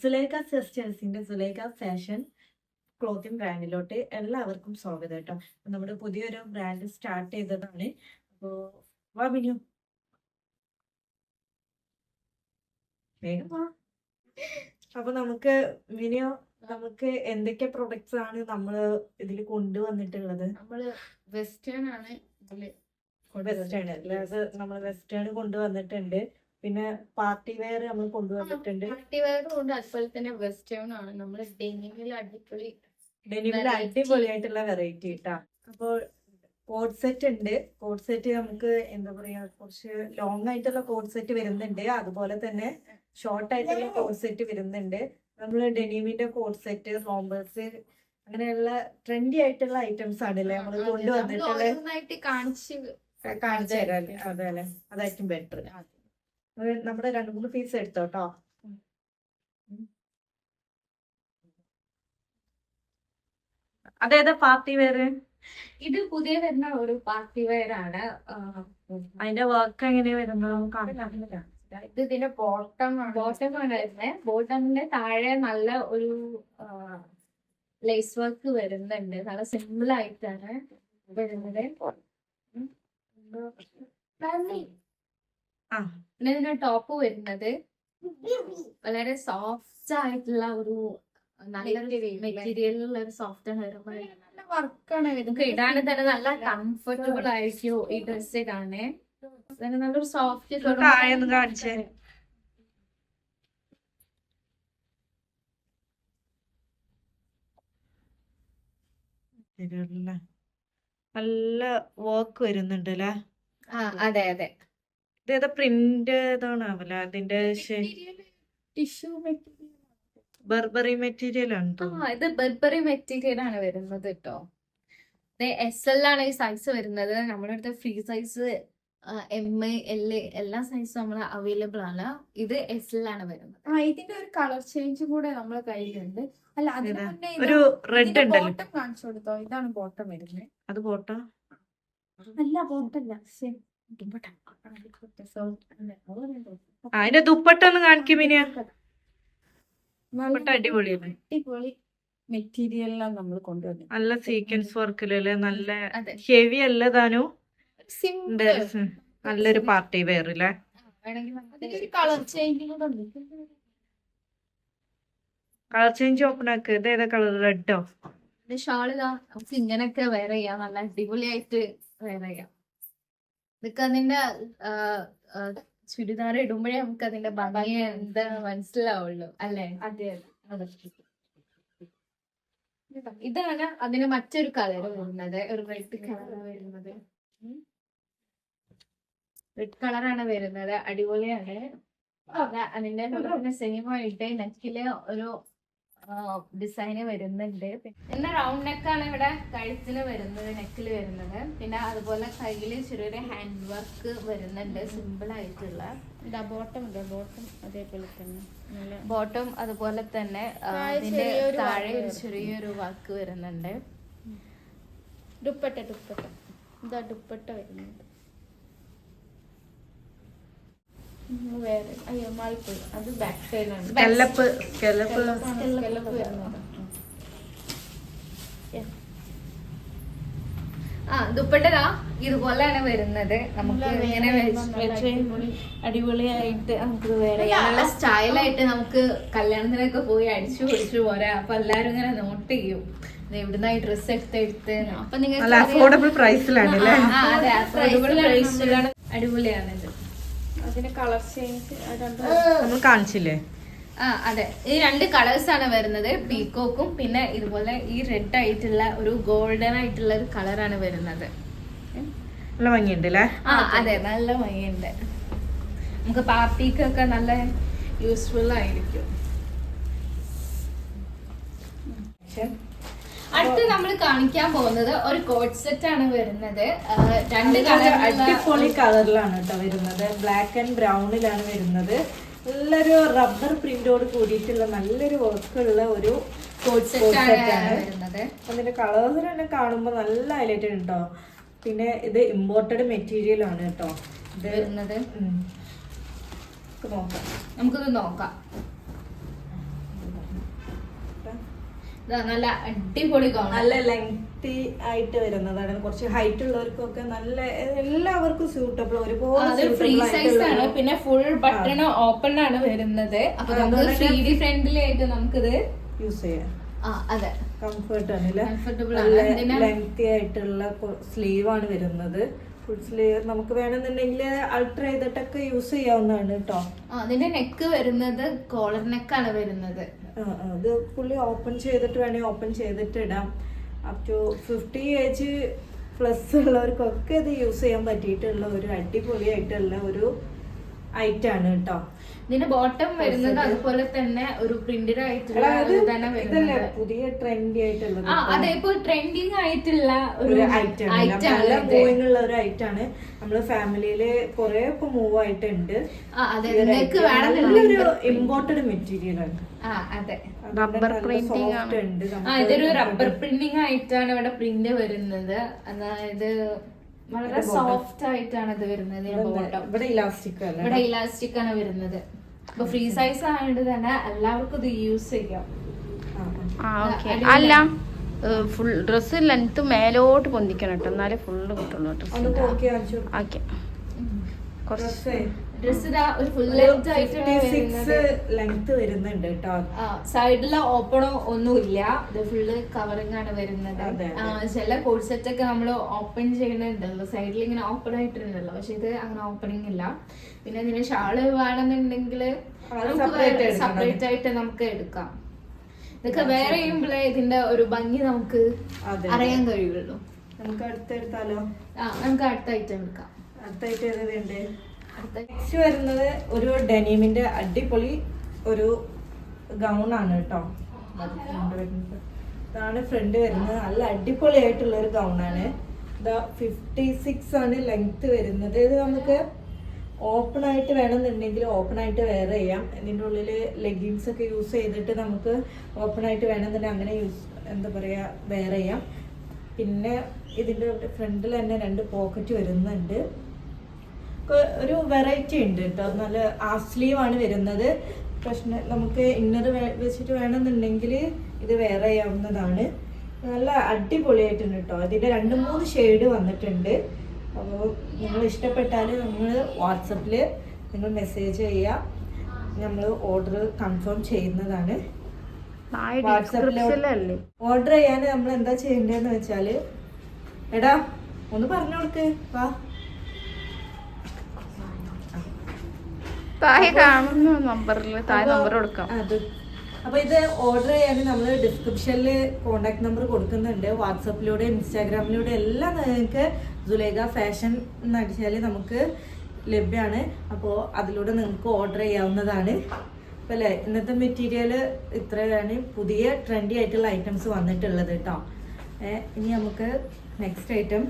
Sulekha സിസ്റ്റേഴ്സിന്റെ Sulekha fashion clothing ബ്രാൻഡിലോട്ട് എല്ലാവർക്കും സ്വാഗതം കേട്ടോ. നമ്മുടെ പുതിയൊരു ബ്രാൻഡ് സ്റ്റാർട്ട് ചെയ്തതാണ്. അപ്പോ വാ മിനു, വേഗം വാ. അപ്പൊ നമുക്ക് എന്തൊക്കെ പ്രൊഡക്ട്സ് ആണ് നമ്മൾ ഇതിൽ കൊണ്ടുവന്നിട്ടുള്ളത്? നമ്മള് വെസ്റ്റേൺ ആണ് ഇതില് വെസ്റ്റേൺ അല്ലാതെ നമ്മൾ വെസ്റ്റേൺ കൊണ്ടുവന്നിട്ടുണ്ട്. പിന്നെ പാർട്ടി വെയർ നമ്മൾ കൊണ്ടുവന്നിട്ടുണ്ട്. പാർട്ടി വെയർ കൊണ്ട് അതുപോലെ തന്നെ വെസ്റ്റേൺ ആണ്. നമ്മള് ഡെനിമിൽ അടിപൊളിയായിട്ടുള്ള വെറൈറ്റി കിട്ടാ. അപ്പോൾ കോഡ് സെറ്റ് ഉണ്ട്. കോഡ് സെറ്റ് നമുക്ക് എന്താ പറയാ, കുറച്ച് ലോങ് ആയിട്ടുള്ള കോഡ് സെറ്റ് വരുന്നുണ്ട്. അതുപോലെ തന്നെ ഷോർട്ട് ആയിട്ടുള്ള കോഡ് സെറ്റ് വരുന്നുണ്ട്. നമ്മൾ ഡെനിമിന്റെ കോഡ് സെറ്റ്, റോംബേഴ്സ്, അങ്ങനെയുള്ള ട്രെൻഡി ആയിട്ടുള്ള ഐറ്റംസ് ആണല്ലേ നമ്മൾ കൊണ്ടുവന്നിട്ടുള്ളത്. കാണിച്ചു തരാം. അതെ അല്ലെ, അതായിരിക്കും ബെറ്റർ. നമ്മുടെ 2-3 പീസ് എടുത്തോട്ടോ. അതേതാ പാർട്ടി വെയർ? ഇത് പുതിയ വരുന്ന ഒരു പാർട്ടി വെയർ ആണ്. അതിന്റെ വർക്ക് എങ്ങനെയാ വരുന്നത്? ഇത് ഇതിന്റെ ബോട്ടം ആണ് വരുന്നത്. ബോട്ടമിന്റെ താഴെ നല്ല ഒരു ലേസ് വർക്ക് വരുന്നുണ്ട്. നല്ല സിമ്പിൾ ആയിട്ടാണ് വരുന്നത്. പിന്നെ ഇതിന്റെ ടോപ്പ് വരുന്നത് വളരെ സോഫ്റ്റ് ആയിട്ടുള്ള ഒരു നല്ലൊരു മെറ്റീരിയലിലുള്ള ഒരു സോഫ്റ്റ് വർക്കാണ്. ഇടാൻ തന്നെ നല്ല കംഫർട്ടബിൾ ആയിരിക്കും ഈ ഡ്രസ് ഇടാന്. നല്ലൊരു സോഫ്റ്റ് കാണിച്ചേ. നല്ല വർക്ക് വരുന്നുണ്ട് അല്ലേ? അതെ അതെ. ഇതേതാ പ്രിന്റ് ഏതാണാവല്ല? അതിന്റെ ടിഷ്യൂ ബർബറി മെറ്റീരിയൽ ആണ്. ഇത് ബർബറി മെറ്റീരിയൽ ആണ് വരുന്നത് കേട്ടോ. ഇത് SL ആണ് ഈ സൈസ് വരുന്നത്. നമ്മുടെ അടുത്ത് ഫ്രീ സൈസ് M, L എല്ലാ സൈസും നമ്മൾ അവൈലബിൾ ആണ്. ഇത് SL ആണ് വരുന്നത്. ഇതിന്റെ ഒരു കളർ ചേഞ്ച് കൂടെ നമ്മളെ കയ്യിലുണ്ട്. അല്ല, അതിന് മുന്നേ ഒരു റെഡ് ഉണ്ടല്ലോ, ബോട്ടം കാണിച്ചു കൊടുത്തോ. ഇതാണ് ബോട്ടം വരുന്നത്. അത് ബോട്ടം അല്ല, ബോട്ടല്ല. അതിന്റെ ദുപ്പട്ട ഒന്ന് കാണിക്കും. പിന്നെ അടിപൊളിയാണ്. അടിപൊളി മെറ്റീരിയലാണ് നമ്മൾ കൊണ്ടുവന്നത്. നല്ല സീക്വൻസ് വർക്കിലല്ലേ, നല്ല ഹെവി അല്ല താനു. നല്ലൊരു പാർട്ടി വെയർ അല്ലേ? Colour change colour change open ആക്ക്. ഇത് ഏതാ കളർ? റെഡോ? ഷാളിതാ നമുക്ക് ഇങ്ങനെയൊക്കെ വെയർ ചെയ്യാം. നല്ല അടിപൊളിയായിട്ട് വെയർ ചെയ്യാം. ഇതൊക്കെ അതിന്റെ ചുരിദാർ ഇടുമ്പോഴേ നമുക്ക് അതിന്റെ ഭംഗി എന്താ മനസ്സിലാവുള്ളൂ അല്ലേ? അതെ അതെ. ഇതാണ് അതിന് മറ്റൊരു കളർ വരുന്നത്. ഒരു റെഡ് കളർ വരുന്നത്. റെഡ് കളറാണ് വരുന്നത്. അടിപൊളിയാണ്. അതിന്റെ സെയിം ആയിട്ട് നെക്കില് ഒരു ഡിസൈന് വരുന്നുണ്ട്. പിന്നെ റൗണ്ട് നെക്കാണ് ഇവിടെ കഴുത്തിന് വരുന്നത്, നെക്കിൽ വരുന്നത്. പിന്നെ അതുപോലെ കയ്യില് ചെറിയൊരു ഹാൻഡ് വർക്ക് വരുന്നുണ്ട്, സിമ്പിൾ ആയിട്ടുള്ള. ബോട്ടം അതേപോലെ തന്നെ ബോട്ടം അതുപോലെ തന്നെ അതിന്റെ താഴെ ഒരു ചെറിയൊരു വർക്ക് വരുന്നുണ്ട്. ദുപ്പട്ട ഇതാ ദുപ്പട്ട വരുന്നുണ്ട്. വേറെ മാളിപ്പോയി. അത് ബാക്ക് സൈഡിലാണ്. ദുപ്പട്ട ഇതുപോലെയാണ് വരുന്നത്. നമുക്ക് ഇങ്ങനെ അടിപൊളിയായിട്ട് നമുക്ക് വേറെ നല്ല സ്റ്റൈലായിട്ട് നമുക്ക് കല്യാണത്തിനൊക്കെ പോയി അടിച്ചു പൊടിച്ചു പോരാ. അപ്പൊ എല്ലാരും ഇങ്ങനെ നോട്ട് ചെയ്യും എവിടുന്ന ഈ ഡ്രസ് എടുത്ത്. അപ്പൊ നിങ്ങൾക്ക് അഫോർഡബിൾ പ്രൈസിലാണ്. അതെ, അഫോർഡബിൾ പ്രൈസിലാണ്. അടിപൊളിയാണിത്. അതിന്റെ കളർ ചേഞ്ച് നമ്മൾ കാണിച്ചില്ലേ? അതെ, ഈ 2 കളേഴ്സ് ആണ് വരുന്നത്. പീക്കോക്കും പിന്നെ ഇതുപോലെ ഈ റെഡ് ആയിട്ടുള്ള ഒരു ഗോൾഡൻ ആയിട്ടുള്ള ഒരു കളറാണ് വരുന്നത്. നല്ല ഭംഗിയുണ്ട് അല്ലേ? അതെ, നല്ല ഭംഗിയുണ്ട്. നമുക്ക് പാർട്ടിക്കൊക്കെ നല്ല യൂസ്ഫുൾ ആയിരിക്കും. അടുത്ത് നമ്മൾ കാണിക്കാൻ പോകുന്നത് ഒരു കോട്ട് സെറ്റ് ആണ് വരുന്നത്. 2 കളർ അടിപൊളി കളറിലാണ് കേട്ടോ വരുന്നത്. ബ്ലാക്ക് ആൻഡ് ബ്രൗണിലാണ് വരുന്നത്. നല്ലൊരു റബ്ബർ പ്രിന്റോട് കൂടിയിട്ടുള്ള നല്ലൊരു വർക്കുള്ള ഒരു കോട്ട് സെറ്റ് ആണ് വരുന്നത്. അതിന്റെ കളേഴ്സ് തന്നെ കാണുമ്പോൾ നല്ല ഹൈലൈറ്റ് ഉണ്ടോ. പിന്നെ ഇത് ഇമ്പോർട്ടഡ് മെറ്റീരിയൽ ആണ് കേട്ടോ ഇത് വരുന്നത്. നമുക്കിത് നോക്കാം. നല്ല അടിപൊളി ഗൗൺ. നല്ല ലെങ്തി ആയിട്ട് വരുന്നതാണ്. കുറച്ച് ഹൈറ്റ് ഉള്ളവർക്കൊക്കെ നല്ല എല്ലാവർക്കും സ്യൂട്ടബിൾ, ഒരുപോലെ ഫ്രീ സൈസ് ആണ്. പിന്നെ ഫുൾ ബട്ടൺ ഓപ്പൺ ആണ് വരുന്നത്. അപ്പൊ നമുക്ക് ഫ്രീ ഫ്രണ്ട്ലി ആയിട്ട് നമുക്കിത് യൂസ് ചെയ്യാം. അതെ, കംഫർട്ട് ആണ്, കംഫർട്ടബിൾ ലെങ്തി ആയിട്ടുള്ള സ്ലീവ് ആണ് വരുന്നത്. ഫുൾ സ്ലീവ് നമുക്ക് വേണമെന്നുണ്ടെങ്കിൽ അൾട്ടർ ചെയ്തിട്ടൊക്കെ യൂസ് ചെയ്യാവുന്നതാണ് കേട്ടോ. അതിന്റെ നെക്ക് വരുന്നത് കോളർ നെക്കാണ് വരുന്നത്. അത് ഫുള്ളി ഓപ്പൺ ചെയ്തിട്ട് വേണമെങ്കിൽ ഓപ്പൺ ചെയ്തിട്ട് ഇടാം. അപ് ടു 50 ഏജ് പ്ലസ് ഉള്ളവർക്കൊക്കെ ഇത് യൂസ് ചെയ്യാൻ പറ്റിയിട്ടുള്ള ഒരു അടിപൊളിയായിട്ടുള്ള ഒരു ഐറ്റം ആണ് കേട്ടോ. ഇതിന്റെ ബോട്ടം വരുന്നത് അതുപോലെ തന്നെ ഒരു പ്രിന്റഡ് ആയിട്ടുള്ള തന്നെ വരുന്നത്. പുതിയ ട്രെൻഡി ആയിട്ടുള്ളത് അതേപോലെ ട്രെൻഡിങ് ആയിട്ടുള്ള ഒരു ഐറ്റം നല്ല മൂവിങ് ഉള്ള ഒരു ഐറ്റം ആണ്. നമ്മള് ഫാമിലിയില് കൊറേ ഇപ്പൊ മൂവ് ആയിട്ടുണ്ട്. നല്ലൊരു ഇമ്പോർട്ടഡ് മെറ്റീരിയൽ ആണ്. അതെ, റബ്ബർ പ്രിന്റിംഗ് ഉണ്ട്. ഇതൊരു റബ്ബർ പ്രിന്റിംഗ് ആയിട്ടാണ് ഇവിടെ പ്രിന്റ് വരുന്നത്. അതായത് വളരെ സോഫ്റ്റ് ആയിട്ടാണ് ഇത് വരുന്നത്. ഇവിടെ ഇലാസ്റ്റിക് അല്ല, ഇവിടെ ഇലാസ്റ്റിക് ആണ് വരുന്നത്. അപ്പൊ ഫ്രീ സൈസ് ആയതുകൊണ്ട് തന്നെ എല്ലാവർക്കും ഇത് യൂസ് ചെയ്യാം. അല്ല, ഫുൾ ഡ്രസ് ലെങ്ത് മേലോട്ട് പൊന്തിക്കണം കേട്ടോ, എന്നാലേ ഫുള്ള് കിട്ടുള്ളൂ ഡ്രസ്. ഓക്കെ, ഡ്രസ് ഒരു ഫുൾ ലെങ്ത് ആയിട്ടാണ് ലെങ്ത് വരുന്നുണ്ട് കേട്ടോ. സൈഡില് ഓപ്പണോ ഒന്നുമില്ല, ഇത് ഫുള്ള് കവറിംഗ് ആണ് വരുന്നത്. ചില കോഡ് സെറ്റ് ഒക്കെ നമ്മൾ ഓപ്പൺ ചെയ്യുന്നുണ്ടല്ലോ, സൈഡിൽ ഇങ്ങനെ ഓപ്പൺ ആയിട്ടുണ്ടല്ലോ, പക്ഷെ ഇത് അങ്ങനെ ഓപ്പണിംഗ് ഇല്ല. പിന്നെ ഇതിന് ഷാള് വേണമെന്നുണ്ടെങ്കിൽ സെപ്പറേറ്റ് ആയിട്ട് നമുക്ക് എടുക്കാം. ഇതൊക്കെ വേറെ ചെയ്യുമ്പോഴേ ഇതിന്റെ ഒരു ഭംഗി നമുക്ക് അറിയാൻ കഴിയുള്ളൂ. നമുക്ക് അടുത്തെടുത്താലോ? നമുക്ക് അടുത്ത ഐറ്റം എടുക്കാം. അടുത്തായിട്ട് ഏത് വേണ്ടേ? നെക്സ്റ്റ് വരുന്നത് ഒരു ഡെനിമിന്റെ അടിപൊളി ഒരു ഗൗൺ ആണ് കേട്ടോ. ഇതാണ് ഫ്രണ്ട് വരുന്നത്. നല്ല അടിപൊളിയായിട്ടുള്ള ഒരു ഗൗൺ ആണ്. 56 ആണ് ലെങ്ത് വരുന്നത്. ഇത് നമുക്ക് ഓപ്പൺ ആയിട്ട് വേണമെന്നുണ്ടെങ്കിൽ ഓപ്പൺ ആയിട്ട് വെയർ ചെയ്യാം. ഇതിൻ്റെ ഉള്ളിൽ ലെഗിൻസ് ഒക്കെ യൂസ് ചെയ്തിട്ട് നമുക്ക് ഓപ്പൺ ആയിട്ട് വേണമെന്നുണ്ടെങ്കിൽ അങ്ങനെ എന്താ പറയുക വെയർ ചെയ്യാം. പിന്നെ ഇതിൻ്റെ ഫ്രണ്ടിൽ തന്നെ 2 പോക്കറ്റ് വരുന്നുണ്ട്. ഒരു വെറൈറ്റി ഉണ്ട് കേട്ടോ. നല്ല ഹാഫ് സ്ലീവ് ആണ് വരുന്നത്. പ്രശ്നം നമുക്ക് ഇന്നർ വെച്ചിട്ട് വേണമെന്നുണ്ടെങ്കിൽ ഇത് വെയർ ചെയ്യാവുന്നതാണ്. നല്ല അടിപൊളിയായിട്ടുണ്ട് കേട്ടോ. ഇതിൻ്റെ 2-3 ഷെയ്ഡ് വന്നിട്ടുണ്ട്. അപ്പോൾ നിങ്ങൾ ഇഷ്ടപ്പെട്ടാൽ നിങ്ങൾ വാട്സപ്പിൽ നിങ്ങൾ മെസ്സേജ് ചെയ്യുക, നമ്മൾ ഓർഡർ കൺഫേം ചെയ്യുന്നതാണ്. വാട്സപ്പിൽ ഓർഡർ ചെയ്യാൻ നമ്മൾ എന്താ ചെയ്യേണ്ടതെന്ന് വെച്ചാൽ, എടാ ഒന്ന് പറഞ്ഞു കൊടുക്ക്, വാ. അപ്പൊ ഇത് ഓർഡർ ചെയ്യാൻ നമ്മൾ ഡിസ്ക്രിപ്ഷനിൽ കോണ്ടാക്ട് നമ്പർ കൊടുക്കുന്നുണ്ട്. വാട്സപ്പിലൂടെ ഇൻസ്റ്റാഗ്രാമിലൂടെ എല്ലാം നിങ്ങൾക്ക് സുലേഖ ഫാഷൻ എന്നടിച്ചാൽ നമുക്ക് ലഭ്യമാണ്. അപ്പോൾ അതിലൂടെ നിങ്ങൾക്ക് ഓർഡർ ചെയ്യാവുന്നതാണ്. അപ്പം അല്ലേ, ഇന്നത്തെ മെറ്റീരിയൽ ഇത്രയാണ്. പുതിയ ട്രെൻഡി ആയിട്ടുള്ള ഐറ്റംസ് വന്നിട്ടുള്ളത് കേട്ടോ. ഇനി നമുക്ക് നെക്സ്റ്റ് ഐറ്റം